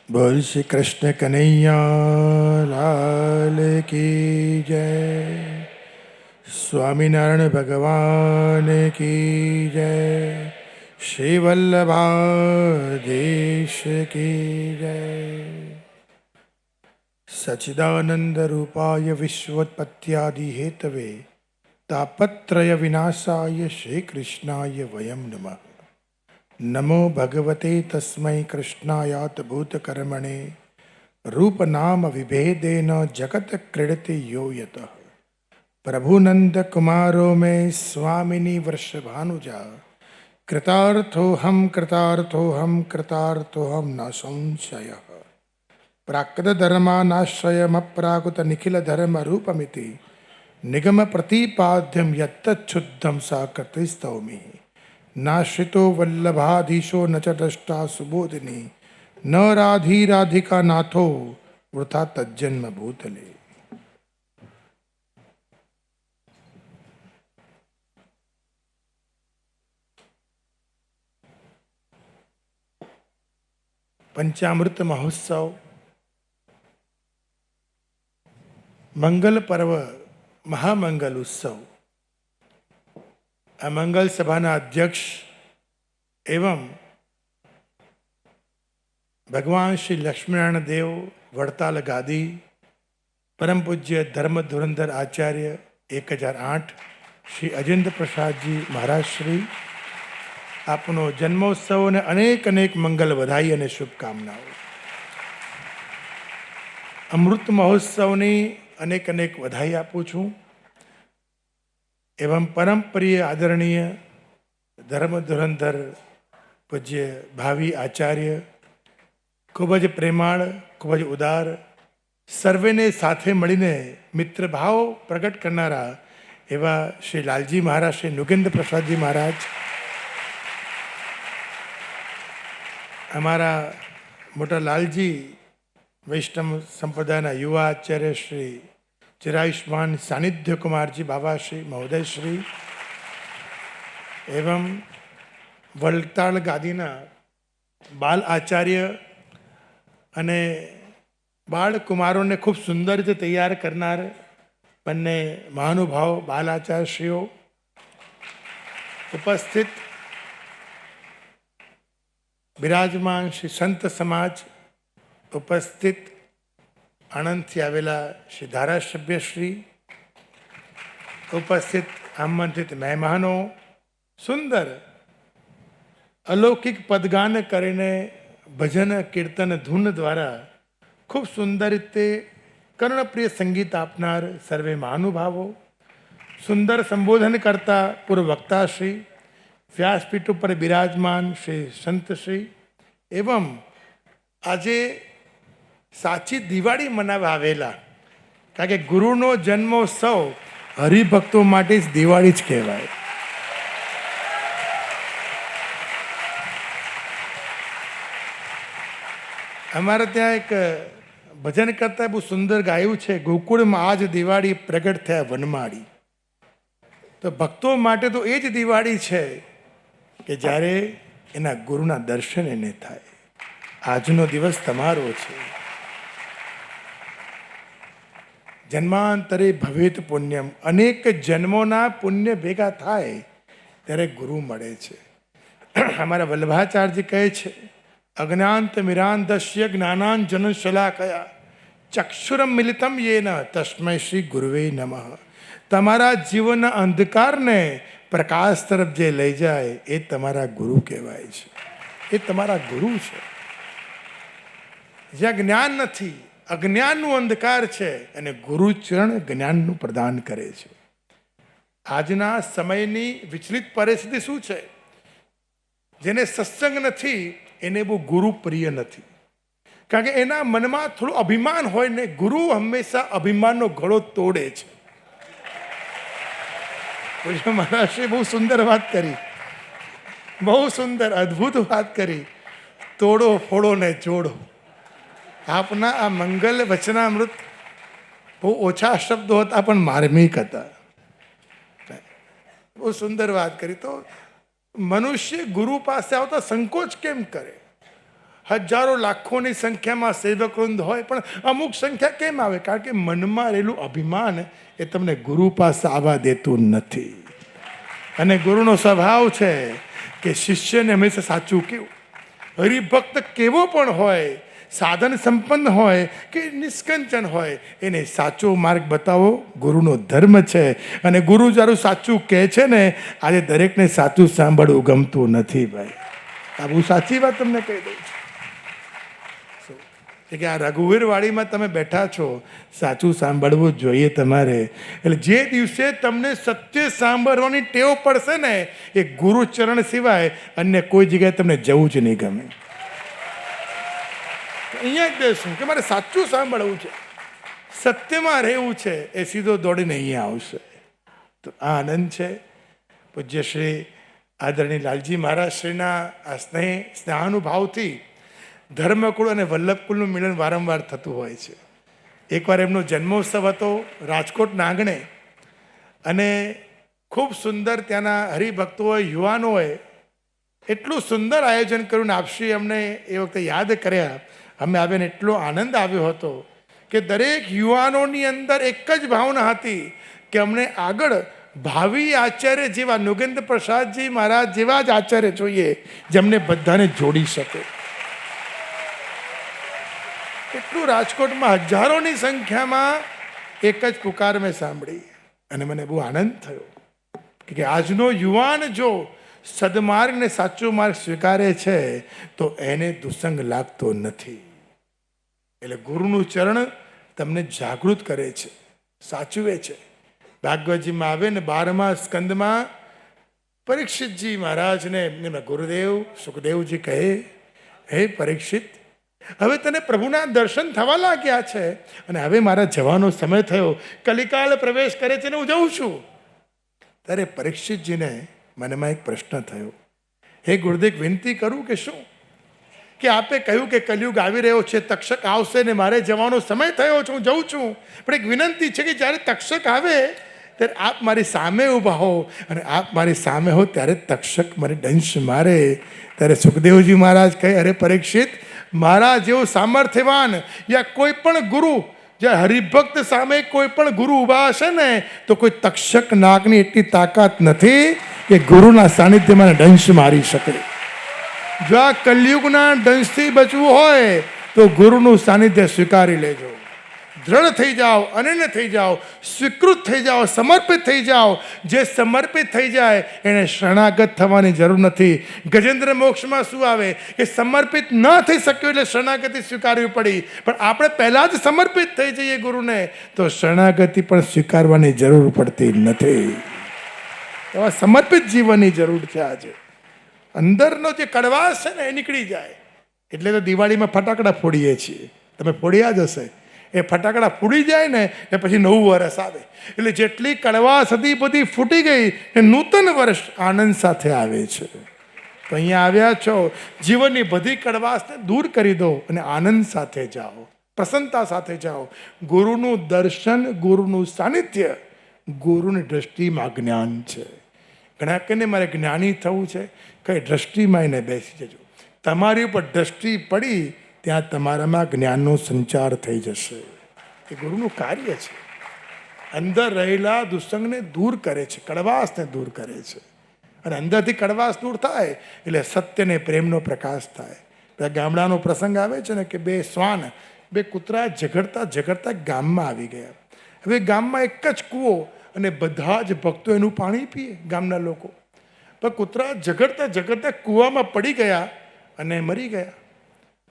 बोल श्री कृष्ण कन्हैया लाल की जय। स्वामीनारायण भगवान की जय। श्री वल्लभाधीश की जय। सच्चिदानंद रूपाय विश्वोत्पत्त्यादि हेतवे तापत्रय विनाशाय श्री कृष्णाय वयं नमः। नमो भगवते तस्मै कृष्णायात भूतकर्मणे रूप नाम विभेदेन जगत क्रीडति यो यतः। प्रभुनंद कुमारो में स्वामिनी वृषभानुजा कृतार्थोहम कृतार्थोहम कृतार्थोहम न संशयः। प्राकृत धर्मानाश्रयमप्राकृत निखिल धर्म रूपमिति निगम प्रतिपाद्यम यत्तच्छुद्धम सा कृतिस्तौमि। नाश्रितो वल्लभाधीशो न च द्रष्टा सुबोधिनी न राधी राधिका नाथो वृथा तज्जन्म भूतले। पंचामृत महोत्सव मंगल पर्व महामंगल उत्सव आ मंगल सभाना अध्यक्ष एवं भगवान श्री लक्ष्मीनारायण देव वड़ताल गादी परम पूज्य धर्म धुरंधर आचार्य 1008 श्री अजेंद्र प्रसाद जी महाराज श्री आपनो जन्मोत्सव ने अनेक अनेक मंगल बधाई और शुभकामनाओं। अमृत महोत्सव ने अनेक अनेक बधाई आपू छूं एवं परम प्रिय आदरणीय धर्म धुरंधर पूज्य भावी आचार्य खूब ज प्रेमाळ खूब ज उदार सर्वेने साथे मळीने मित्र भाव प्रगट करनारा एवा श्री लालजी महाराज श्री नुगेन्द्र प्रसाद जी महाराज हमारा मोटा लालजी वैष्णव संप्रदायना युवा आचार्य श्री चिरायुष्मान सानिध्य कुमार जी बाबा श्री महोदय श्री एवं वलताल गादीना बाल आचार्य अने बाळ कुमारों खूब सुंदर रीते तैयार करनार बने महानुभाव बाल आचार्यश्रीओ उपस्थित विराजमान श्री संत समाज उपस्थित आनंदथी आवेला श्री धारासभ्य श्री उपस्थित आमंत्रित मेहमानों सुंदर अलौकिक पदगान करीने भजन कीर्तन धून द्वारा खूब सुंदर रीते कर्णप्रिय संगीत आपनार सर्वे महानुभावों सुंदर संबोधन करता पूर्व वक्ता श्री व्यासपीठ पर विराजमान श्री संत श्री एवं आजे साची दिवाળી मनावा आवेला कारण के गुरुनो जन्मोत्सव हरिभक्तों माटे ज दिवाળી ज कहेवाय। हमारे त्या एक भजन करता बहुत सुंदर गायु है गोकुल में आज दिवाળી प्रगट थे वनमाड़ी। तो भक्तों माटे तो ए ज दिवाળી है कि जारे एना गुरुना दर्शन एने थाय। आजनो दिवस तमारो छे। जन्मांतरे भवेत पुण्यम अनेक जन्मोना पुण्य भेगा थाय त्यारे गुरु मळे छे। हमारा वल्लभाचार्य जी कहे छे अज्ञात मिरांधस्य ज्ञानांजन शलाकया चक्षुरम मिलितम येन तस्मै श्री गुरुवे नमः। तमारा जीवन अंधकार ने प्रकाश तरफ जे लई जाए ए तमारा गुरु कहेवाय छे। ए तमारा गुरु छे। ज्यां ज्ञान नथी अज्ञानનું અંધકાર છે અને ગુરુચરણ જ્ઞાનનું પ્રદાન કરે છે। આજના સમયની વિચલિત પરિસ્થિતિ શું છે? જેને સત્સંગ નથી એને બહુ ગુરુ પ્રિય નથી કારણ કે એના મનમાં થોડું અભિમાન હોય ને ગુરુ હંમેશા અભિમાનનો ઘડો તોડે છે। પૂજ્ય મહારાજે બહુ સુંદર વાત કરી બહુ સુંદર અદ્ભુત વાત કરી તોડો ફોડો ને જોડો। આપના આ મંગલ વચનામૃત બહુ ઓછા શબ્દો હતા પણ માર્મિક હતા। બહુ સુંદર વાત કરી। તો મનુષ્ય ગુરુ પાસે આવતા સંકોચ કેમ કરે? હજારો લાખોની સંખ્યામાં સેવકવૃંદ હોય, પણ અમુક સંખ્યા કેમ આવે? કારણ કે મનમાં રહેલું અભિમાન એ તમને ગુરુ પાસે આવવા દેતું નથી. અને ગુરુનો સ્વભાવ છે કે શિષ્યને હંમેશા સાચું કેવું. હરિભક્ત કેવો પણ હોય, સાધન સંપન્ન હોય કે નિષ્કંચન હોય, એને સાચો માર્ગ બતાવો ગુરુનો ધર્મ છે. અને ગુરુ જ્યારે સાચું કહે છે ને, આજે દરેકને સાચું સાંભળવું ગમતું નથી ભાઈ. આ બહુ સાચી વાત તમને કહી દઉં છું કે આ રઘુવીરવાડીમાં તમે બેઠા છો, સાચું સાંભળવું જોઈએ તમારે. એટલે જે દિવસે તમને સત્ય સાંભળવાની ટેવ પડશે ને, એ ગુરુચરણ સિવાય અન્ય કોઈ જગ્યાએ તમને જવું જ નહીં ગમે. અહીંયા જ બેસું કે મારે સાચું સાંભળવું છે, સત્યમાં રહેવું છે, એ સીધો દોડીને અહીંયા આવશે. તો આ આનંદ છે. પૂજ્ય શ્રી આદરણીય લાલજી મહારાજ શ્રીના આ સ્નેહાનુભાવથી ધર્મકુળ અને વલ્લભકુળનું મિલન વારંવાર થતું હોય છે. એકવાર એમનો જન્મોત્સવ હતો રાજકોટ નાગણે, અને ખૂબ સુંદર ત્યાંના હરિભક્તોએ, યુવાનોએ એટલું સુંદર આયોજન કર્યું ને આપશ્રી અમને એ વખતે યાદ કર્યા. અમે આવીને એટલો આનંદ આવ્યો હતો કે દરેક યુવાનોની અંદર એક જ ભાવના હતી કે અમને આગળ ભાવિ આચાર્ય જેવા નુગેન્દ્ર પ્રસાદજી મહારાજ જેવા જ આચાર્ય જોઈએ, જેમને બધાને જોડી શકે. એટલું રાજકોટમાં હજારોની સંખ્યામાં એક જ પુકાર મેં સાંભળી અને મને બહુ આનંદ થયો કે આજનો યુવાન જો સદમાર્ગ ને સાચો માર્ગ સ્વીકારે છે તો એને દુસંગ લાગતો નથી. એટલે ગુરુનું ચરણ તમને જાગૃત કરે છે, સાચવે છે. ભાગવતજીમાં આવે ને 12મા સ્કંદમાં પરીક્ષિતજી મહારાજને એમના ગુરુદેવ સુખદેવજી કહે, હે પરીક્ષિત, હવે તને પ્રભુના દર્શન થવા લાગ્યા છે અને હવે મારા જવાનો સમય થયો, કલિકાલ પ્રવેશ કરે છે ને હું જઉં છું. ત્યારે પરીક્ષિતજીને મનમાં એક પ્રશ્ન થયો, હે ગુરુદેવ, વિનંતી કરું કે શું? કે આપે કહ્યું કે કલયુગ આવી રહ્યો છે, તક્ષક આવશે ને મારે જવાનો સમય થયો છે, હું જઉં છું. પણ એક વિનંતી છે કે જ્યારે તક્ષક આવે ત્યારે આપ મારી સામે ઊભા હો, અને આપ મારી સામે હો ત્યારે તક્ષક મારી દંશ મારે. ત્યારે સુખદેવજી મહારાજ કહે, અરે પરીક્ષિત, મારા જેવું સામર્થ્યવાન યા કોઈ પણ ગુરુ, જ્યાં હરિભક્ત સામે કોઈ પણ ગુરુ ઊભા હશે ને, તો કોઈ તક્ષક નાગની એટલી તાકાત નથી કે ગુરુના સાનિધ્યમાં દંશ મારી શકે. જો આ કલયુગના દંશથી બચવું હોય તો ગુરુનું સાનિધ્ય સ્વીકારી લેજો. દ્રઢ થઈ જાઓ, અનન્ય થઈ જાઓ, સ્વીકૃત થઈ જાઓ, સમર્પિત થઈ જાઓ. જે સમર્પિત થઈ જાય એને શરણાગત થવાની જરૂર નથી. ગજેન્દ્ર મોક્ષમાં શું આવે કે સમર્પિત ન થઈ શક્યો એટલે શરણાગતિ સ્વીકારવી પડી, પણ આપણે પહેલાં જ સમર્પિત થઈ જઈએ ગુરુને તો શરણાગતિ પણ સ્વીકારવાની જરૂર પડતી નથી. એવા સમર્પિત જીવનની જરૂર છે. આજે અંદરનો જે કડવાશ છે ને એ નીકળી જાય. એટલે તો દિવાળીમાં ફટાકડા ફોડીએ છીએ, તમે ફોડ્યા જ હશે. એ ફટાકડા ફૂટી જાય ને એ પછી નવું વર્ષ આવે, એટલે જેટલી કડવાશ હતી બધી ફૂટી ગઈ, એ નૂતન વર્ષ આનંદ સાથે આવે છે. તો અહીંયા આવ્યા છો, જીવનની બધી કડવાશને દૂર કરી દો અને આનંદ સાથે જાઓ, પ્રસન્નતા સાથે જાઓ. ગુરુનું દર્શન, ગુરુનું સાનિધ્ય, ગુરુની દ્રષ્ટિમાં જ્ઞાન છે. ઘણા કહીને મારે જ્ઞાની થવું છે, કઈ દ્રષ્ટિમાં એને બેસી જજો. તમારી ઉપર દ્રષ્ટિ પડી ત્યાં તમારામાં જ્ઞાનનો સંચાર થઈ જશે. એ ગુરુનું કાર્ય છે. અંદર રહેલા દુસંગને દૂર કરે છે, કડવાશને દૂર કરે છે. અને અંદરથી કડવાશ દૂર થાય એટલે સત્ય ને પ્રેમનો પ્રકાશ થાય. ગામડાનો પ્રસંગ આવે છે ને કે બે શ્વાન, બે કૂતરા ઝઘડતા ઝઘડતા ગામમાં આવી ગયા. હવે ગામમાં એક જ કૂવો અને બધા જ ભક્તો એનું પાણી પીએ, ગામના લોકો. પણ કૂતરા ઝઘડતા ઝઘડતા કૂવામાં પડી ગયા અને મરી ગયા.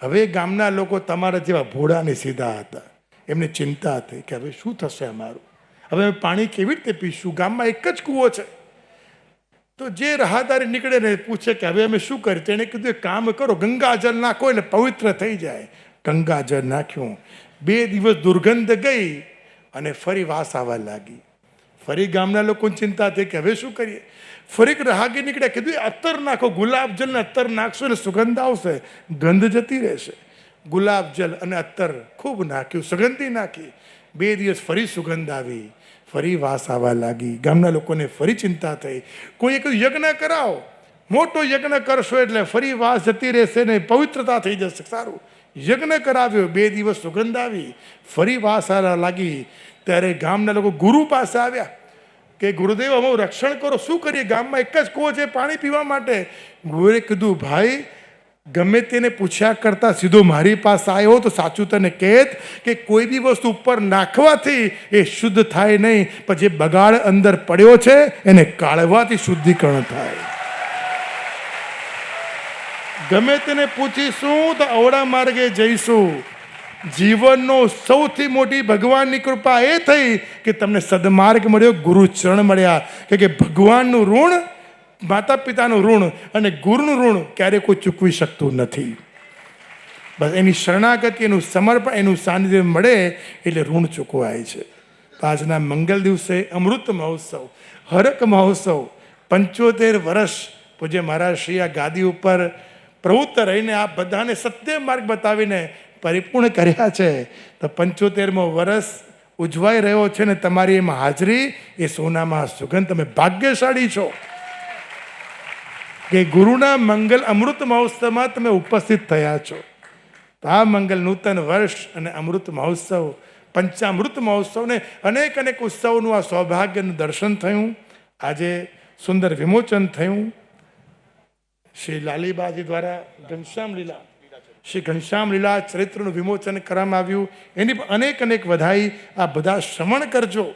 હવે ગામના લોકો તમારા જેવા ભોળા ને સીધા હતા. એમને ચિંતા હતી કે હવે શું થશે અમારું, હવે અમે પાણી કેવી રીતે પીશું, ગામમાં એક જ કૂવો છે. તો જે રાહદારી નીકળે ને પૂછે કે હવે અમે શું કરીએ? તેણે કીધું એક કામ કરો, ગંગાજળ નાખો એટલે પવિત્ર થઈ જાય. ગંગાજળ નાખ્યું, 2 દિવસ દુર્ગંધ ગઈ અને ફરી વાસ આવવા લાગી. ફરી ગામના લોકોને ચિંતા થઈ કે હવે શું કરીએ? ફરી રાહગીર નીકળ્યા, કીધું અત્તર નાખો, ગુલાબ જલને અત્તર નાખશો એટલે સુગંધ આવશે, ગંધ જતી રહેશે. ગુલાબ જલ અને અત્તર ખૂબ નાખ્યું, સુગંધી નાખી. 2 દિવસ ફરી સુગંધ આવી, ફરી વાસ આવવા લાગી. ગામના લોકોને ફરી ચિંતા થઈ. કોઈએ કહ્યું યજ્ઞ કરાવો. મોટો યજ્ઞ કરશો એટલે ફરી વાસ જતી રહેશે ને પવિત્રતા થઈ જશે. સારું, યજ્ઞ કરાવ્યો, 2 દિવસ સુગંધ આવી, ફરી વાસ લાગી. ત્યારે ગામના લોકો ગુરુ પાસે આવ્યા કે ગુરુદેવ અમારું રક્ષણ કરો, શું કરીએ, ગામમાં એક જ કૂવો છે પાણી પીવા માટે. ગુરુએ કીધું, ભાઈ ગમે તેને પૂછ્યા કરતા સીધો મારી પાસે આવ્યો તો સાચું તને કહેત કે કોઈ બી વસ્તુ ઉપર નાખવાથી એ શુદ્ધ થાય નહીં, પણ જે બગાડ અંદર પડ્યો છે એને કાઢવાથી શુદ્ધિકરણ થાય. ગમે તેને પૂછીશું તો અવળા માર્ગે જઈશું. જીવનનો સૌથી મોટી ભગવાનની કૃપા એ થઈ કે તમને સદમાર્ગ મળ્યો, ગુરુચરણ મળ્યા. કે ભગવાનનું ઋણ, માતા પિતાનું ઋણ અને ગુરુનું ઋણ ક્યારેય કોઈ ચૂકવી શકતું નથી. બસ એની શરણાગતિ, એનું સમર્પણ, એનું સાનિધ્ય મળે એટલે ઋણ ચૂકવાય છે. આજના મંગલ દિવસે અમૃત મહોત્સવ, હરક મહોત્સવ, 75 વર્ષ પૂજ્ય મહારાજ શ્રી આ ગાદી ઉપર પ્રવૃત્ત રહીને આ બધાને સત્ય માર્ગ બતાવીને પરિપૂર્ણ કર્યા છે. તો 75મો વર્ષ ઉજવાઈ રહ્યો છે ને તમારી એમાં હાજરી એ સોનામાં સુગંધ. તમે ભાગ્યશાળી છો કે ગુરુના મંગલ અમૃત મહોત્સવમાં તમે ઉપસ્થિત થયા છો. તો આ મંગલ નૂતન વર્ષ અને અમૃત મહોત્સવ, પંચામૃત મહોત્સવને અનેક અનેક ઉત્સવનું આ સૌભાગ્યનું દર્શન થયું. આજે સુંદર વિમોચન થયું. શ્રી લાલીબાજી દ્વારા ઘનશ્યામ લીલા, શ્રી ઘનશ્યામ લીલા ચરિત્રનું વિમોચન કરવામાં આવ્યું. એની અનેક અનેક વધાઈ. આ બધા શ્રવણ કરજો.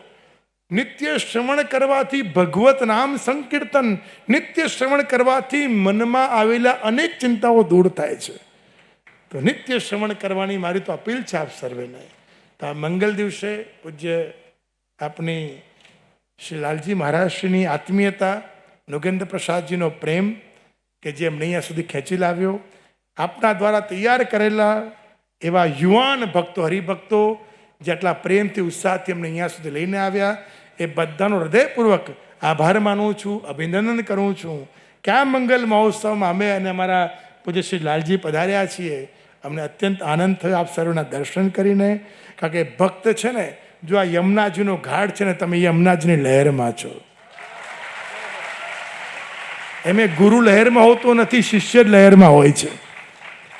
નિત્ય શ્રવણ કરવાથી ભગવત નામ સંકીર્તન, નિત્ય શ્રવણ કરવાથી મનમાં આવેલા અનેક ચિંતાઓ દૂર થાય છે. તો નિત્ય શ્રવણ કરવાની મારી તો અપીલ છે આપ સર્વેને. તો આ મંગલ દિવસે પૂજ્ય આપની શ્રી લાલજી મહારાજશ્રીની આત્મીયતા, નોગેન્દ્ર પ્રસાદજીનો પ્રેમ કે જે અમને અહીંયા સુધી ખેંચી લાવ્યો, આપના દ્વારા તૈયાર કરેલા એવા યુવાન ભક્તો, હરિભક્તો જેટલા પ્રેમથી, ઉત્સાહથી અમને અહીંયા સુધી લઈને આવ્યા, એ બધાનો હૃદયપૂર્વક આભાર માનું છું, અભિનંદન કરું છું કે આ મંગલ મહોત્સવમાં અમે અને અમારા પૂજ્ય શ્રી લાલજી પધાર્યા છીએ. અમને અત્યંત આનંદ થયો આપ સર્વના દર્શન કરીને. કારણ કે ભક્ત છે ને, જો આ યમુનાજીનો ઘાટ છે ને, તમે યમુનાજીની લહેરમાં છો. એમે ગુરુ લહેરમાં હોતો નથી, શિષ્ય જ લહેરમાં હોય છે.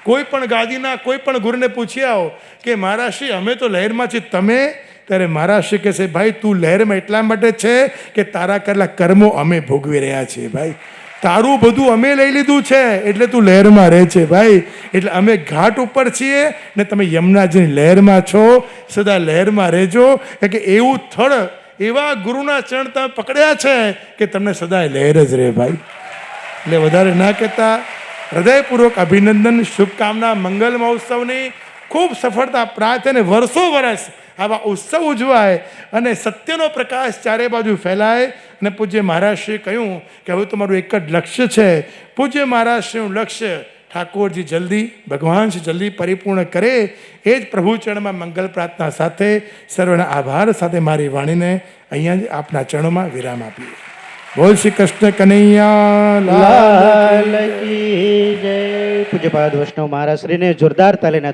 કોઈ પણ ગાદીના કોઈ પણ ગુરુને પૂછી આવો કે મહારાજશ્રી અમે તો લહેરમાં છીએ, તમે? ત્યારે મહારાજશ્રી કહેશે, ભાઈ તું લહેરમાં એટલા માટે છે કે તારા કરેલા કર્મો અમે ભોગવી રહ્યા છીએ. ભાઈ તારું બધું અમે લઈ લીધું છે એટલે તું લહેરમાં રહે છે. ભાઈ એટલે અમે ઘાટ ઉપર છીએ ને તમે યમુનાજીની લહેરમાં છો. સદા લહેરમાં રહેજો. કે એવું થળ, એવા ગુરુના ચરણ તમે પકડ્યા છે કે તમને સદા લહેર જ રહે. ભાઈ એટલે વધારે ના કહેતા હૃદયપૂર્વક અભિનંદન, શુભકામના. મંગલ મહોત્સવની ખૂબ સફળતા પ્રાપ્ત અને વર્ષો વર્ષ આવા ઉત્સવ ઉજવાય અને સત્યનો પ્રકાશ ચારે બાજુ ફેલાય. અને પૂજ્ય મહારાજશ્રીએ કહ્યું કે હવે તમારું એક જ લક્ષ્ય છે. પૂજ્ય મહારાજશ્રીનું લક્ષ્ય ઠાકોરજી જલ્દી, ભગવાન શ્રી જલ્દી પરિપૂર્ણ કરે, એ જ પ્રભુ ચરણમાં મંગલ પ્રાર્થના સાથે સર્વના આભાર સાથે મારી વાણીને અહીંયા જ આપના ચરણોમાં વિરામ આપીએ. બોલ શ્રી કૃષ્ણ કનૈયા લાલ કી જય. પૂજ્યપાદ વૈષ્ણવ મહારાજ શ્રીને જોરદાર તાલીના